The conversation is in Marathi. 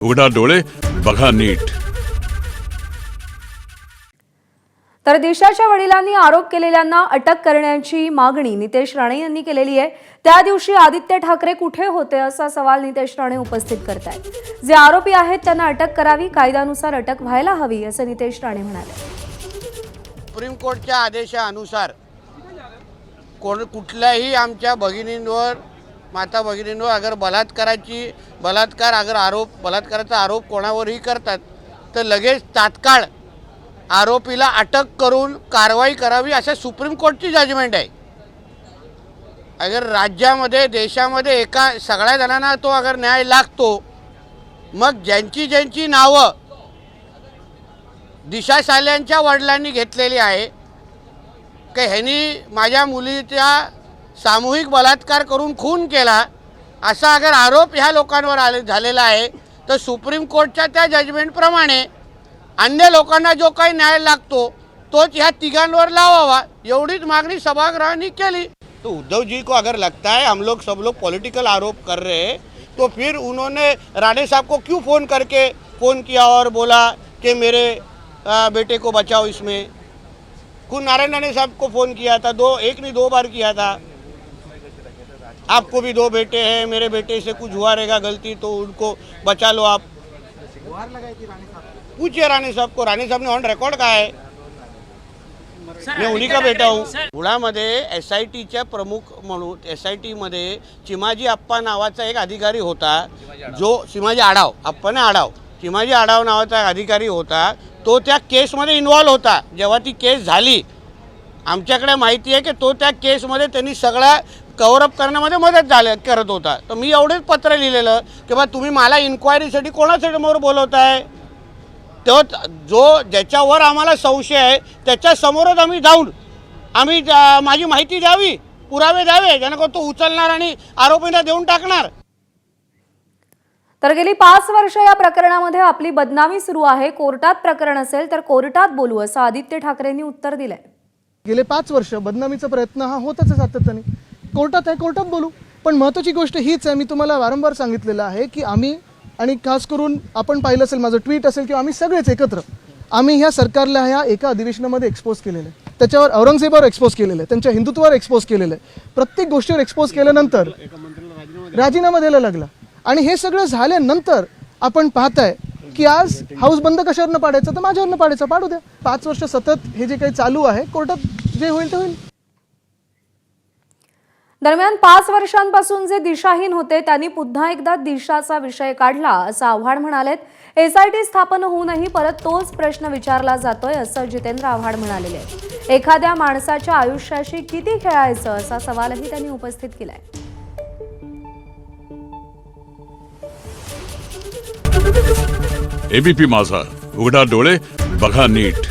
उघडा डोळे बघा नीट। तर दिशाच्या वडिलांनी आरोप केलेल्यांना अटक करण्याची मागणी नितेश राणे यांनी केलेली आहे। त्या दिवशी आदित्य ठाकरे कुठे होते असा सवाल नितेश राणे उपस्थित करतायत। जे आरोपी आहेत त्यांना अटक करावी, कायद्यानुसार अटक व्हायला हवी असं नितेश राणे म्हणाले। सुप्रीम कोर्टच्या आदेशानुसार कुठल्याही आमच्या भगिनींवर, माता भगिनींवर अगर बलात्काराचा आरोप कोणावरही करतात तर लगेच तात्काळ आरोपीला अटक करून कारवाई करावी असं सुप्रीम कोर्टची जजमेंट आहे। अगर राज्यामध्ये देशामध्ये सगळ्या जणांना तो अगर न्याय लागतो, मग ज्यांची नावं दिशा साल्यांच्या वडिलांनी घेतलेली आहे की ह्यांनी माझ्या मुलीचा सामूहिक बलात्कार करून खून केला असा अगर आरोप ह्या लोकांवर झालेला आहे तर सुप्रीम कोर्टच्या त्या जजमेंटप्रमाणे अन्य लोकांना जो काही न्याय लागतो तोच ह्या तिघांवर लावावा, एवढीच मागणी सभागृहाने केली। तो उद्धव जी को अगर लगता है हम लोग सब लोग पॉलिटिकल आरोप कर रहे हैं तो फिर उन्होंने राणे साहब को क्यों फ़ोन किया और बोला कि मेरे बेटे को बचाओ इसमें। खुद नारायण राणे साहब को फ़ोन किया था, एक नहीं दो बार किया था। आपको भी 2 बेटे हैं, मेरे बेटे से कुछ हुआ रहेगा गलती तो उनको बचा लो आप। पूछिए राणे साहब को, राणे साहब ने ऑन रिकॉर्ड कहा है मैं उन्हीं का बेटा हूँ। पुण्यामध्ये SITच्या प्रमुख म्हणून SIT मध्ये चिमाजी अप्पा नावाचा एक अधिकारी होता, जो चिमाजी आढाव नावाचा अधिकारी होता, तो त्या केसमध्ये इन्व्हॉल्व होता। जेव्हा ती केस झाली आमच्याकडे माहिती आहे की तो त्या केसमध्ये त्यांनी सगळा कव्हरअप करण्यामध्ये मदत करत होता। तर मी एवढेच पत्र लिहिलेलं की बा तुम्ही मला इन्क्वायरीसाठी कोणासमोर बोलवताय, तो ज्याच्यावर आम्हाला संशय आहे त्याच्या समोरच आम्ही जाऊन माझी माहिती द्यावी, पुरावे द्यावे, जेणेकरून तो उचलणार आणि आरोपींना देऊन टाकणार। तर गेली 5 वर्ष या प्रकरणामध्ये आपली बदनामी सुरू आहे। कोर्टात प्रकरण असेल तर कोर्टात बोलू असं आदित्य ठाकरेंनी उत्तर दिलंय। गेले 5 वर्ष बदनामीचा प्रयत्न हा होतच आहे सातत्याने। कोर्टात बोलू, पण महत्त्वाची गोष्ट हीच आहे, मी तुम्हाला वारंवार सांगितलेलं आहे की आम्ही, आणि खास करून आपण पाहिलं असेल माझं ट्विट असेल किंवा आम्ही सगळेच एकत्र आम्ही ह्या सरकारला ह्या एका अधिवेशनामध्ये एक्सपोज केलेलं आहे। त्याच्यावर औरंगजेबावर एक्सपोज केलेलं आहे, त्यांच्या हिंदुत्वावर एक्सपोज केलेलं आहे। प्रत्येक गोष्टीवर एक्सपोज केल्यानंतर राजीनामा द्यायला लागला, आणि हे सगळं झाल्यानंतर आपण पाहताय की आज हाऊस बंद कशावरनं पाडायचं, तर माझ्यावरनं पाडायचं, पाडू द्या। 5 वर्ष सतत हे जे काही चालू आहे, कोर्टात जे होईल ते होईल। दरम्यान 5 वर्षांपासून जे दिशाहीन होते त्यांनी पुन्हा एकदा दिशाचा विषय काढला असं आव्हाड म्हणालेत। SIT स्थापन होऊनही परत तोच प्रश्न विचारला जातोय असं जितेंद्र आव्हाड म्हणालेले आहेत। एखाद्या माणसाच्या आयुष्याशी किती खेळायचं असा सवालही त्यांनी उपस्थित केलाय। ABP माझा, उघडा डोळे बघा नीट।